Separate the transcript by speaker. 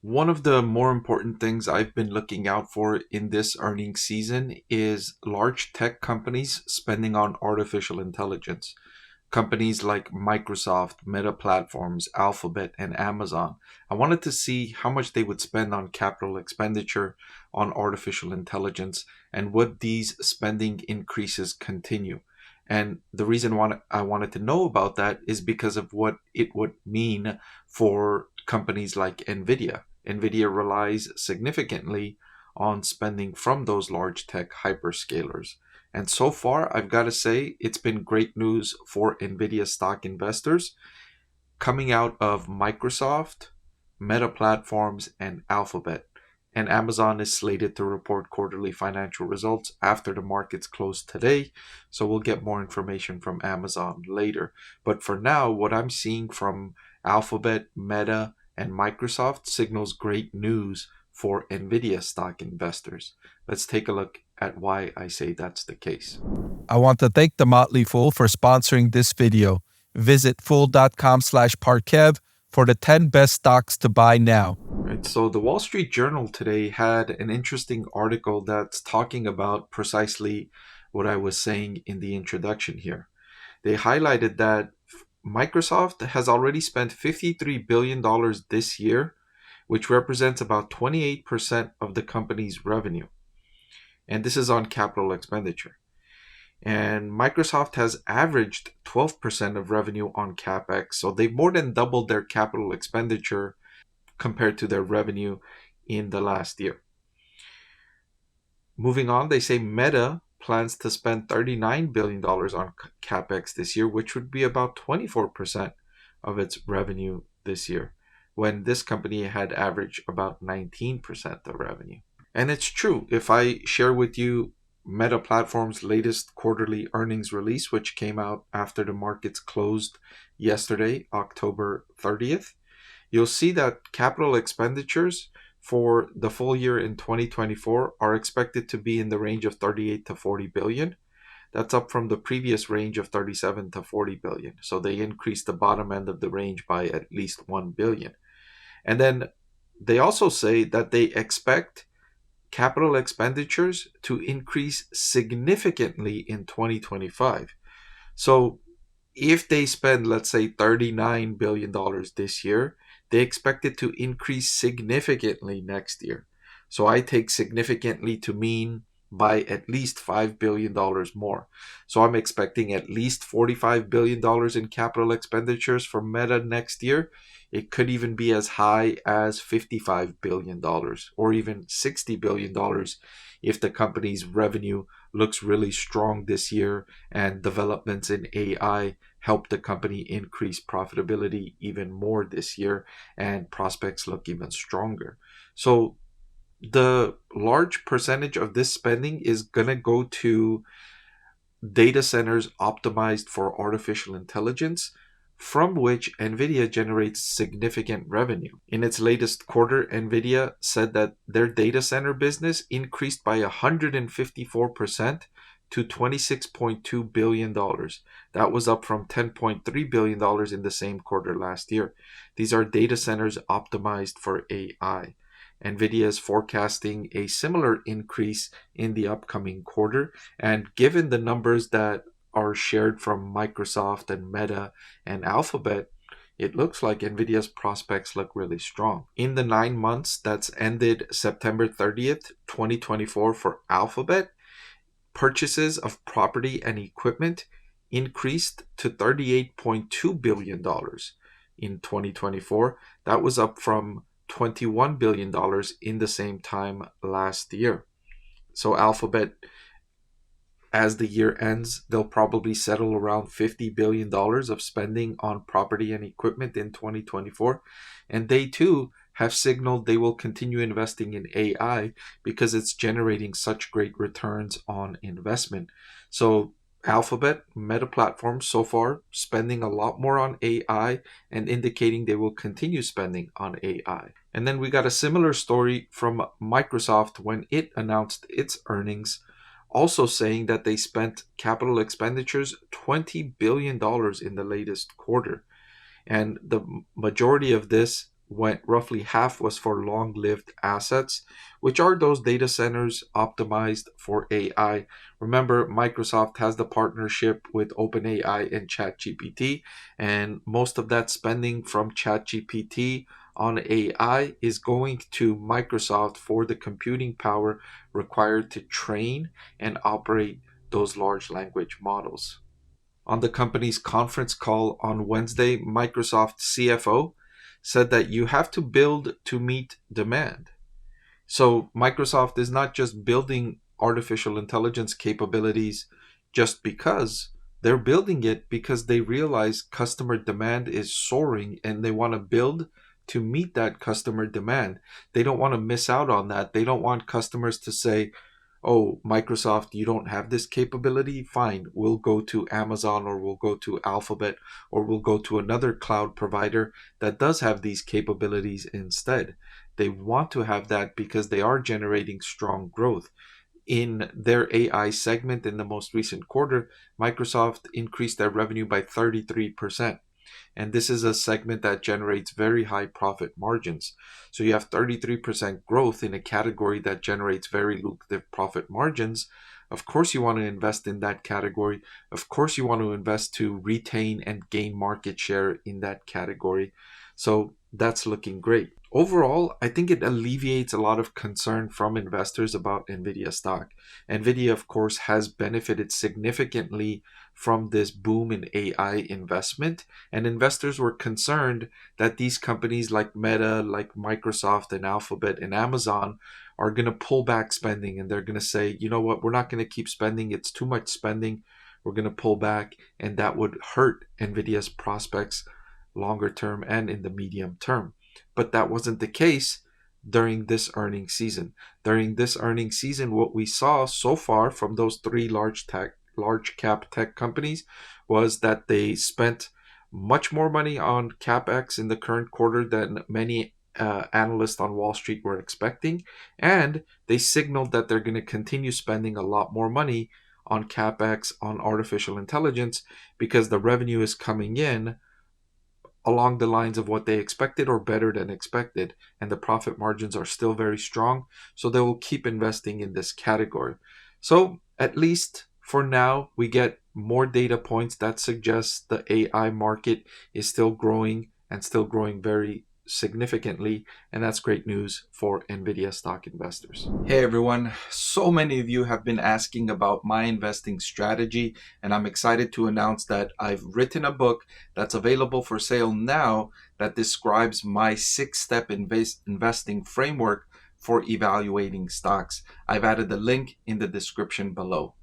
Speaker 1: One of the more important things I've been looking out for in this earnings season is large tech companies spending on artificial intelligence. Companies like Microsoft, Meta Platforms, Alphabet, and Amazon. I wanted to see how much they would spend on capital expenditure on artificial intelligence and would these spending increases continue. And the reason why I wanted to know about that is because of what it would mean for companies like Nvidia. Nvidia relies significantly on spending from those large tech hyperscalers. And so far, I've got to say, it's been great news for Nvidia stock investors coming out of Microsoft, Meta Platforms, and Alphabet. And Amazon is slated to report quarterly financial results after the markets close today. So we'll get more information from Amazon later. But for now, what I'm seeing from Alphabet, Meta, and Microsoft signals great news for Nvidia stock investors. Let's take a look at why I say that's the case.
Speaker 2: I want to thank The Motley Fool for sponsoring this video. Visit fool.com/Parkev for the 10 best stocks to buy now.
Speaker 1: Right, so the Wall Street Journal today had an interesting article that's talking about precisely what I was saying in the introduction here. They highlighted that Microsoft has already spent $53 billion this year, which represents about 28% of the company's revenue. And this is on capital expenditure. And Microsoft has averaged 12% of revenue on CapEx, so they've more than doubled their capital expenditure compared to their revenue in the last year. Moving on, they say Meta plans to spend $39 billion on CapEx this year, which would be about 24% of its revenue this year, when this company had averaged about 19% of revenue. And it's true. If I share with you Meta Platforms' latest quarterly earnings release, which came out after the markets closed yesterday, October 30th, you'll see that capital expenditures for the full year in 2024 are expected to be in the range of 38 to 40 billion. That's up from the previous range of 37 to 40 billion. So they increased the bottom end of the range by at least 1 billion. And then they also say that they expect capital expenditures to increase significantly in 2025. So if they spend, let's say, $39 billion this year, they expect it to increase significantly next year. So I take significantly to mean by at least $5 billion more. So I'm expecting at least $45 billion in capital expenditures for Meta next year. It could even be as high as $55 billion or even $60 billion if the company's revenue looks really strong this year and developments in AI help the company increase profitability even more this year and prospects look even stronger. So the large percentage of this spending is going to go to data centers optimized for artificial intelligence, from which Nvidia generates significant revenue. In its latest quarter, Nvidia said that their data center business increased by 154% to $26.2 billion. That was up from $10.3 billion in the same quarter last year. These are data centers optimized for AI. Nvidia is forecasting a similar increase in the upcoming quarter, and given the numbers that are shared from Microsoft and Meta and Alphabet, it looks like Nvidia's prospects look really strong. In the 9 months that's ended September 30th, 2024 for Alphabet, purchases of property and equipment increased to $38.2 billion in 2024. That was up from $21 billion in the same time last year. So Alphabet, as the year ends, they'll probably settle around $50 billion of spending on property and equipment in 2024. And they too have signaled they will continue investing in AI because it's generating such great returns on investment. So Alphabet, Meta Platforms so far spending a lot more on AI and indicating they will continue spending on AI. And then we got a similar story from Microsoft when it announced its earnings, also saying that they spent capital expenditures $20 billion in the latest quarter. And the majority of this went roughly half was for long-lived assets, which are those data centers optimized for AI. Remember, Microsoft has the partnership with OpenAI and ChatGPT, and most of that spending from ChatGPT on AI is going to Microsoft for the computing power required to train and operate those large language models. On the company's conference call on Wednesday, Microsoft CFO said that you have to build to meet demand. So Microsoft is not just building artificial intelligence capabilities just because. They're building it because they realize customer demand is soaring and they want to build to meet that customer demand. They don't want to miss out on that. They don't want customers to say, oh, Microsoft, you don't have this capability? Fine, we'll go to Amazon or we'll go to Alphabet or we'll go to another cloud provider that does have these capabilities instead. They want to have that because they are generating strong growth. In their AI segment in the most recent quarter, Microsoft increased their revenue by 33%. And this is a segment that generates very high profit margins. So you have 33% growth in a category that generates very lucrative profit margins. Of course, you want to invest in that category. Of course, you want to invest to retain and gain market share in that category. So that's looking great. Overall, I think it alleviates a lot of concern from investors about Nvidia stock. Nvidia, of course, has benefited significantly from this boom in AI investment, and investors were concerned that these companies like Meta, like Microsoft and Alphabet and Amazon are going to pull back spending and they're going to say, you know what, we're not going to keep spending. It's too much spending. We're going to pull back, and that would hurt Nvidia's prospects longer term and in the medium term. But that wasn't the case during this earnings season. During this earnings season, what we saw so far from those three large cap tech companies was that they spent much more money on capex in the current quarter than many analysts on Wall Street were expecting, and they signaled that they're going to continue spending a lot more money on capex on artificial intelligence because the revenue is coming in along the lines of what they expected or better than expected, and the profit margins are still very strong, so they will keep investing in this category. So at least for now, we get more data points that suggest the AI market is still growing and still growing very significantly, and that's great news for Nvidia stock investors. Hey everyone, so many of you have been asking about my investing strategy, and I'm excited to announce that I've written a book that's available for sale now that describes my 6-step investing framework for evaluating stocks. I've added the link in the description below.